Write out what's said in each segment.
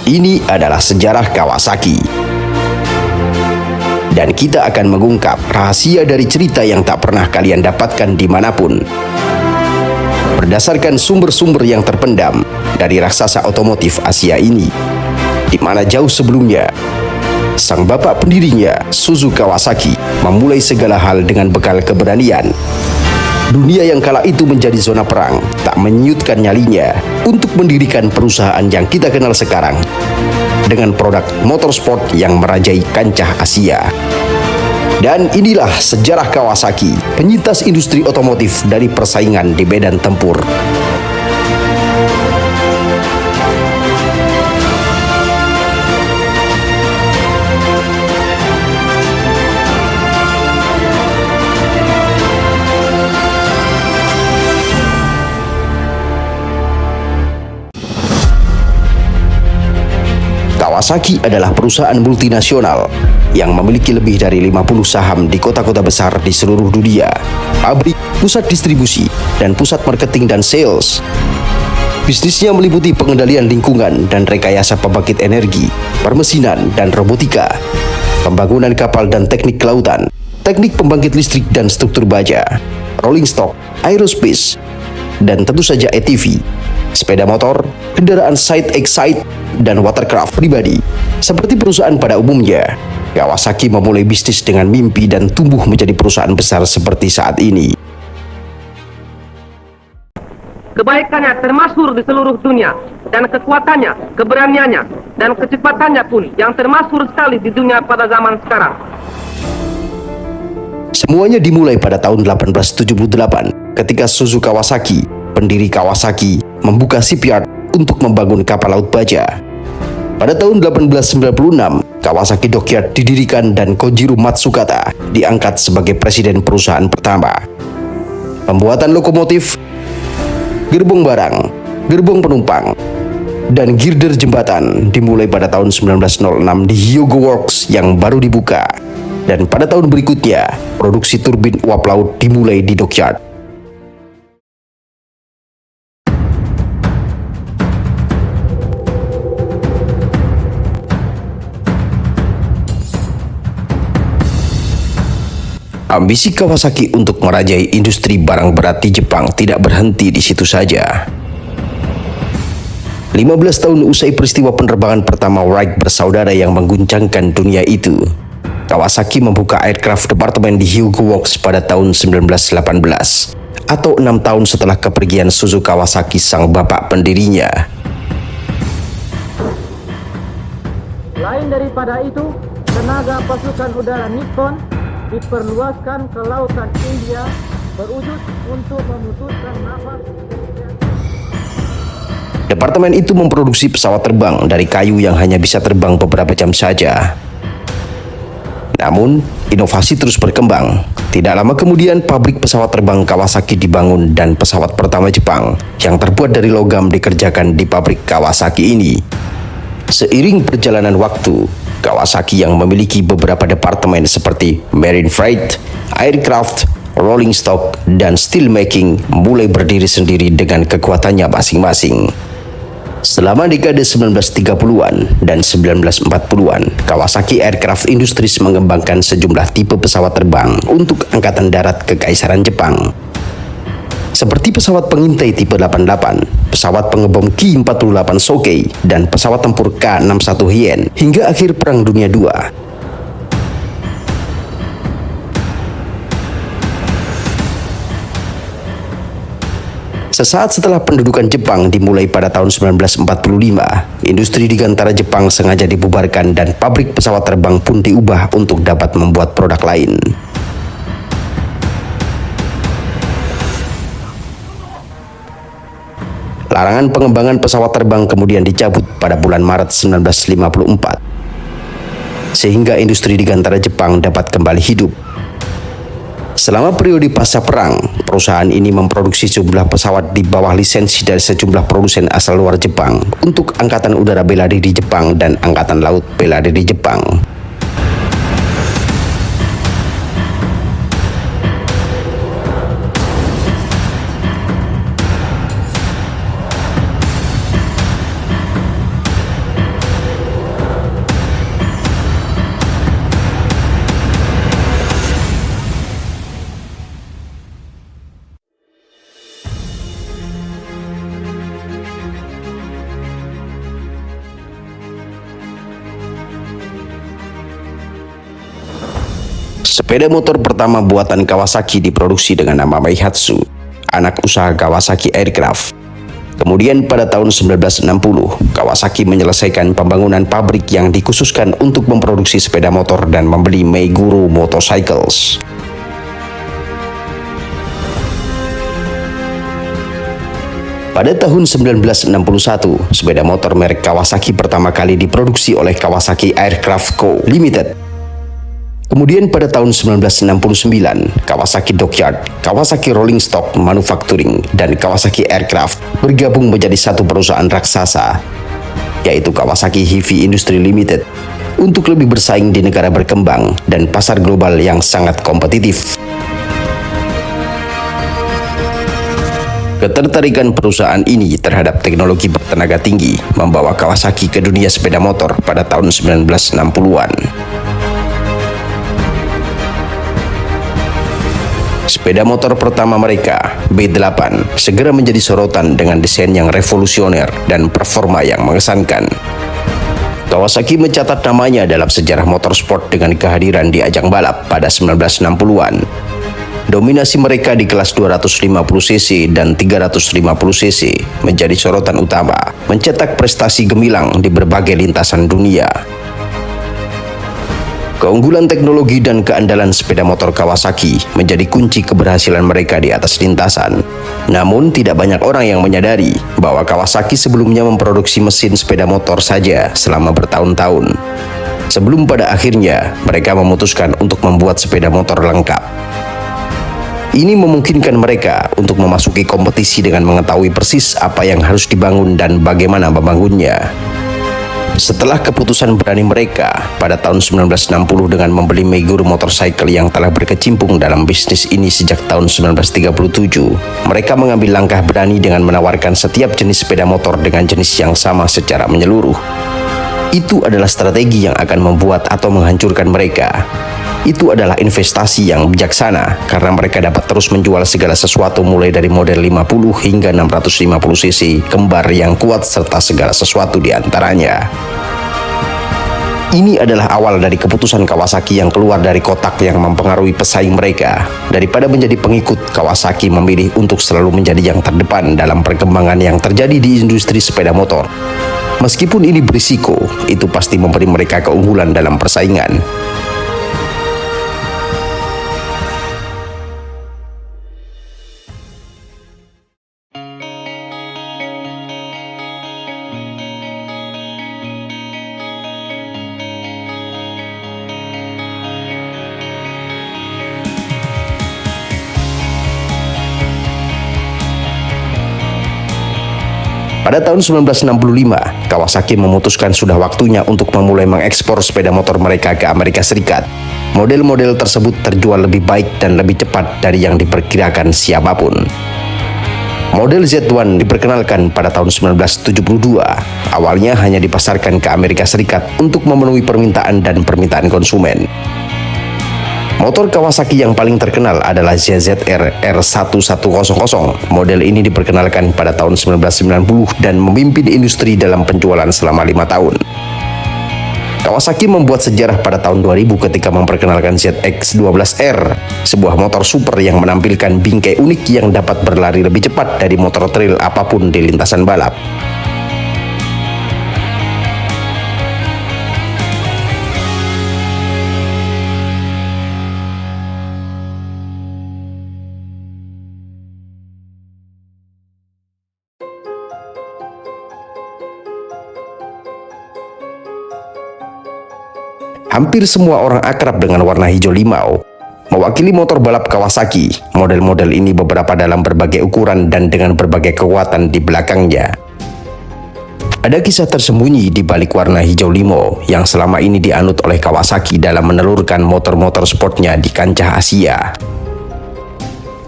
Ini adalah sejarah Kawasaki. Dan kita akan mengungkap rahasia dari cerita yang tak pernah kalian dapatkan dimanapun. Berdasarkan sumber-sumber yang terpendam dari raksasa otomotif Asia ini, di mana jauh sebelumnya, sang bapak pendirinya, Suzuki Kawasaki, memulai segala hal dengan bekal keberanian. Dunia yang kala itu menjadi zona perang, tak menyuyutkan nyalinya untuk mendirikan perusahaan yang kita kenal sekarang, dengan produk motorsport yang merajai kancah Asia. Dan inilah sejarah Kawasaki, penyintas industri otomotif dari persaingan di medan tempur. Kawasaki adalah perusahaan multinasional yang memiliki lebih dari 50 saham di kota-kota besar di seluruh dunia, pabrik, pusat distribusi, dan pusat marketing dan sales. Bisnisnya meliputi pengendalian lingkungan dan rekayasa pembangkit energi, permesinan dan robotika, pembangunan kapal dan teknik kelautan, teknik pembangkit listrik dan struktur baja, rolling stock, aerospace, dan tentu saja ATV, sepeda motor, kendaraan side-by-side, dan watercraft pribadi. Seperti perusahaan pada umumnya, Kawasaki memulai bisnis dengan mimpi dan tumbuh menjadi perusahaan besar seperti saat ini. Kebaikannya termasyhur di seluruh dunia, dan kekuatannya, keberaniannya, dan kecepatannya pun yang termasyhur sekali di dunia pada zaman sekarang. Semuanya dimulai pada tahun 1878 ketika Suzuki Kawasaki, pendiri Kawasaki, membuka shipyard untuk membangun kapal laut baja. Pada tahun 1896, Kawasaki Dockyard didirikan dan Kojiro Matsukata diangkat sebagai presiden perusahaan pertama. Pembuatan lokomotif, gerbong barang, gerbong penumpang, dan girder jembatan dimulai pada tahun 1906 di Hyogo Works yang baru dibuka. Dan pada tahun berikutnya, produksi turbin uap laut dimulai di Dockyard. Ambisi Kawasaki untuk merajai industri barang berat di Jepang tidak berhenti di situ saja. 15 tahun usai peristiwa penerbangan pertama Wright bersaudara yang mengguncangkan dunia itu, Kawasaki membuka aircraft department di Hyogo Works pada tahun 1918, atau 6 tahun setelah kepergian Suzuki Kawasaki sang bapak pendirinya. Lain daripada itu, tenaga pasukan udara Nippon diperluaskan ke lautan India berwujud untuk memutuskan nafas. Departemen itu memproduksi pesawat terbang dari kayu yang hanya bisa terbang beberapa jam saja. Namun, inovasi terus berkembang. Tidak lama kemudian, pabrik pesawat terbang Kawasaki dibangun dan pesawat pertama Jepang yang terbuat dari logam dikerjakan di pabrik Kawasaki ini. Seiring perjalanan waktu, Kawasaki yang memiliki beberapa departemen seperti Marine Freight, Aircraft, Rolling Stock, dan Steel Making mulai berdiri sendiri dengan kekuatannya masing-masing. Selama dekade 1930-an dan 1940-an, Kawasaki Aircraft Industries mengembangkan sejumlah tipe pesawat terbang untuk Angkatan Darat Kekaisaran Jepang. Seperti pesawat pengintai tipe 88, pesawat pengebom Ki-48 Sokei, dan pesawat tempur K-61 Hien hingga akhir Perang Dunia II. Sesaat setelah pendudukan Jepang dimulai pada tahun 1945, industri digantara Jepang sengaja dibubarkan dan pabrik pesawat terbang pun diubah untuk dapat membuat produk lain. Larangan pengembangan pesawat terbang kemudian dicabut pada bulan Maret 1954, sehingga industri digantara Jepang dapat kembali hidup. Selama periode pasca perang, perusahaan ini memproduksi sejumlah pesawat di bawah lisensi dari sejumlah produsen asal luar Jepang untuk Angkatan Udara Bela Diri Jepang dan Angkatan Laut Bela Diri Jepang. Sepeda motor pertama buatan Kawasaki diproduksi dengan nama Meihatsu, anak usaha Kawasaki Aircraft. Kemudian pada tahun 1960, Kawasaki menyelesaikan pembangunan pabrik yang dikhususkan untuk memproduksi sepeda motor dan membeli Meguro Motorcycles. Pada tahun 1961, sepeda motor merek Kawasaki pertama kali diproduksi oleh Kawasaki Aircraft Co. Limited. Kemudian pada tahun 1969, Kawasaki Dockyard, Kawasaki Rolling Stock Manufacturing, dan Kawasaki Aircraft bergabung menjadi satu perusahaan raksasa, yaitu Kawasaki Heavy Industry Limited, untuk lebih bersaing di negara berkembang dan pasar global yang sangat kompetitif. Ketertarikan perusahaan ini terhadap teknologi bertenaga tinggi membawa Kawasaki ke dunia sepeda motor pada tahun 1960-an. Sepeda motor pertama mereka, B8, segera menjadi sorotan dengan desain yang revolusioner dan performa yang mengesankan. Kawasaki mencatat namanya dalam sejarah motorsport dengan kehadiran di ajang balap pada 1960-an. Dominasi mereka di kelas 250cc dan 350cc menjadi sorotan utama, mencetak prestasi gemilang di berbagai lintasan dunia. Keunggulan teknologi dan keandalan sepeda motor Kawasaki menjadi kunci keberhasilan mereka di atas lintasan. Namun tidak banyak orang yang menyadari bahwa Kawasaki sebelumnya memproduksi mesin sepeda motor saja selama bertahun-tahun, sebelum pada akhirnya mereka memutuskan untuk membuat sepeda motor lengkap. Ini memungkinkan mereka untuk memasuki kompetisi dengan mengetahui persis apa yang harus dibangun dan bagaimana membangunnya. Setelah keputusan berani mereka pada tahun 1960 dengan membeli Meguro Motorcycle yang telah berkecimpung dalam bisnis ini sejak tahun 1937, mereka mengambil langkah berani dengan menawarkan setiap jenis sepeda motor dengan jenis yang sama secara menyeluruh. Itu adalah strategi yang akan membuat atau menghancurkan mereka. Itu adalah investasi yang bijaksana karena mereka dapat terus menjual segala sesuatu mulai dari model 50 hingga 650cc kembar yang kuat serta segala sesuatu di antaranya. Ini adalah awal dari keputusan Kawasaki yang keluar dari kotak yang mempengaruhi pesaing mereka. Daripada menjadi pengikut, Kawasaki memilih untuk selalu menjadi yang terdepan dalam perkembangan yang terjadi di industri sepeda motor. Meskipun ini berisiko, itu pasti memberi mereka keunggulan dalam persaingan. Pada tahun 1965, Kawasaki memutuskan sudah waktunya untuk memulai mengekspor sepeda motor mereka ke Amerika Serikat. Model-model tersebut terjual lebih baik dan lebih cepat dari yang diperkirakan siapapun. Model Z1 diperkenalkan pada tahun 1972. Awalnya hanya dipasarkan ke Amerika Serikat untuk memenuhi permintaan dan permintaan konsumen. Motor Kawasaki yang paling terkenal adalah ZZR R1100. Model ini diperkenalkan pada tahun 1990 dan memimpin industri dalam penjualan selama 5 tahun. Kawasaki membuat sejarah pada tahun 2000 ketika memperkenalkan ZX12R, sebuah motor super yang menampilkan bingkai unik yang dapat berlari lebih cepat dari motor trail apapun di lintasan balap. Hampir semua orang akrab dengan warna hijau limau. Mewakili motor balap Kawasaki, model-model ini beberapa dalam berbagai ukuran dan dengan berbagai kekuatan di belakangnya. Ada kisah tersembunyi di balik warna hijau limau yang selama ini dianut oleh Kawasaki dalam menelurkan motor-motor sportnya di kancah Asia.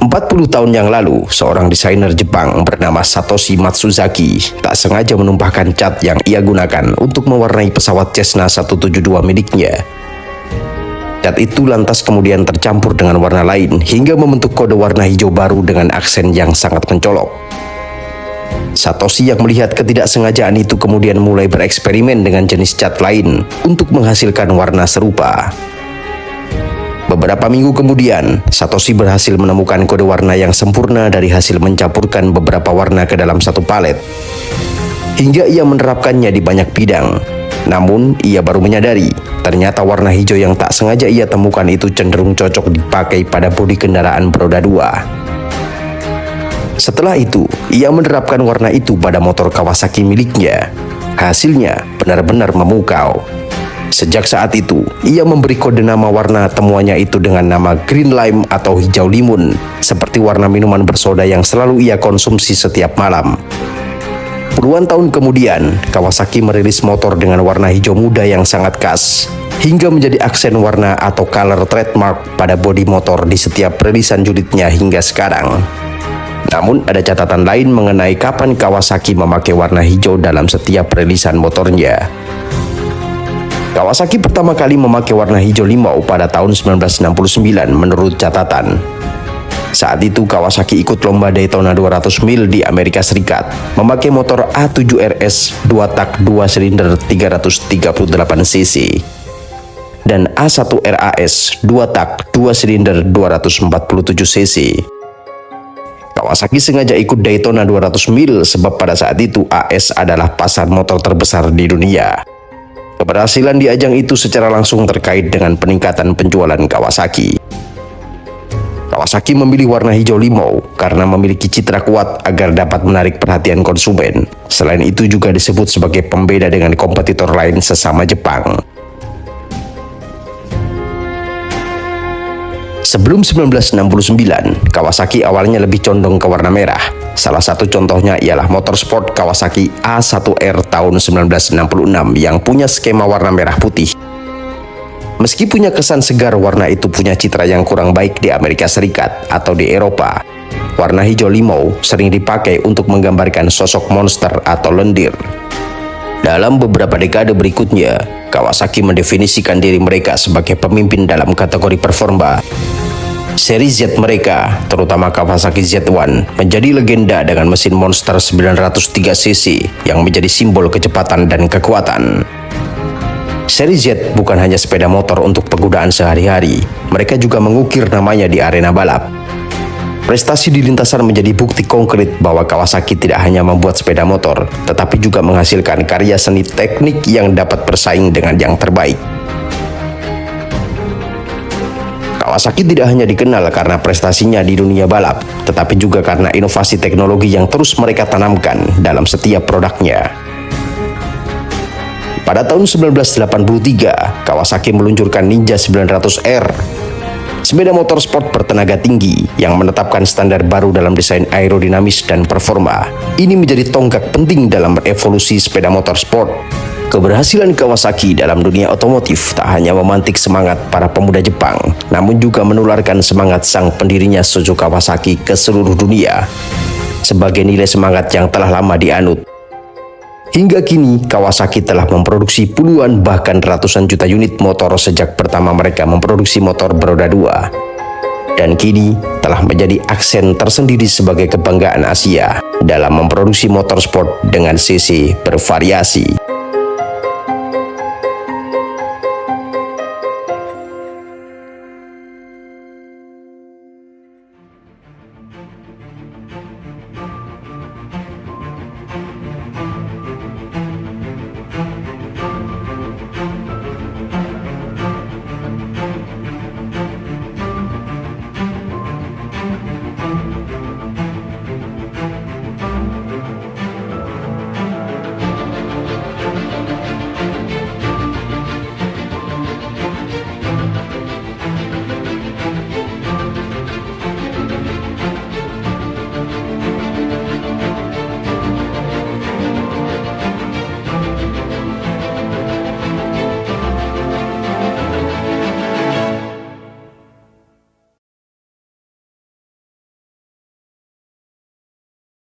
40 tahun yang lalu, seorang desainer Jepang bernama Satoshi Matsuzaki tak sengaja menumpahkan cat yang ia gunakan untuk mewarnai pesawat Cessna 172 miliknya. Cat itu lantas kemudian tercampur dengan warna lain hingga membentuk kode warna hijau baru dengan aksen yang sangat mencolok. Satoshi yang melihat ketidaksengajaan itu kemudian mulai bereksperimen dengan jenis cat lain untuk menghasilkan warna serupa. Beberapa minggu kemudian, Satoshi berhasil menemukan kode warna yang sempurna dari hasil mencampurkan beberapa warna ke dalam satu palet. Hingga ia menerapkannya di banyak bidang. Namun, ia baru menyadari, ternyata warna hijau yang tak sengaja ia temukan itu cenderung cocok dipakai pada bodi kendaraan beroda 2. Setelah itu, ia menerapkan warna itu pada motor Kawasaki miliknya. Hasilnya benar-benar memukau. Sejak saat itu, ia memberi kode nama warna temuannya itu dengan nama green lime atau hijau limun, seperti warna minuman bersoda yang selalu ia konsumsi setiap malam. Puluhan tahun kemudian, Kawasaki merilis motor dengan warna hijau muda yang sangat khas, hingga menjadi aksen warna atau color trademark pada bodi motor di setiap rilisan unitnya hingga sekarang. Namun ada catatan lain mengenai kapan Kawasaki memakai warna hijau dalam setiap rilisan motornya. Kawasaki pertama kali memakai warna hijau limau pada tahun 1969 menurut catatan. Saat itu Kawasaki ikut lomba Daytona 200 mil di Amerika Serikat, memakai motor A7RS 2 tak 2 silinder 338 cc dan A1RAS 2 tak 2 silinder 247 cc. Kawasaki sengaja ikut Daytona 200 mil sebab pada saat itu AS adalah pasar motor terbesar di dunia. Keberhasilan di ajang itu secara langsung terkait dengan peningkatan penjualan Kawasaki. Kawasaki memilih warna hijau limau karena memiliki citra kuat agar dapat menarik perhatian konsumen. Selain itu juga disebut sebagai pembeda dengan kompetitor lain sesama Jepang. Sebelum 1969, Kawasaki awalnya lebih condong ke warna merah. Salah satu contohnya ialah motorsport Kawasaki A1R tahun 1966 yang punya skema warna merah putih. Meski punya kesan segar, warna itu punya citra yang kurang baik di Amerika Serikat atau di Eropa. Warna hijau limau sering dipakai untuk menggambarkan sosok monster atau lendir. Dalam beberapa dekade berikutnya, Kawasaki mendefinisikan diri mereka sebagai pemimpin dalam kategori performa. Seri Z mereka, terutama Kawasaki Z1, menjadi legenda dengan mesin monster 903 cc yang menjadi simbol kecepatan dan kekuatan. Seri Z bukan hanya sepeda motor untuk penggunaan sehari-hari, mereka juga mengukir namanya di arena balap. Prestasi di lintasan menjadi bukti konkret bahwa Kawasaki tidak hanya membuat sepeda motor, tetapi juga menghasilkan karya seni teknik yang dapat bersaing dengan yang terbaik. Kawasaki tidak hanya dikenal karena prestasinya di dunia balap, tetapi juga karena inovasi teknologi yang terus mereka tanamkan dalam setiap produknya. Pada tahun 1983, Kawasaki meluncurkan Ninja 900R, sepeda motor sport bertenaga tinggi yang menetapkan standar baru dalam desain aerodinamis dan performa. Ini menjadi tonggak penting dalam evolusi sepeda motor sport. Keberhasilan Kawasaki dalam dunia otomotif tak hanya memantik semangat para pemuda Jepang, namun juga menularkan semangat sang pendirinya Shozo Kawasaki ke seluruh dunia sebagai nilai semangat yang telah lama dianut. Hingga kini, Kawasaki telah memproduksi puluhan bahkan ratusan juta unit motor sejak pertama mereka memproduksi motor beroda 2. Dan kini telah menjadi aksen tersendiri sebagai kebanggaan Asia dalam memproduksi motor sport dengan cc bervariasi.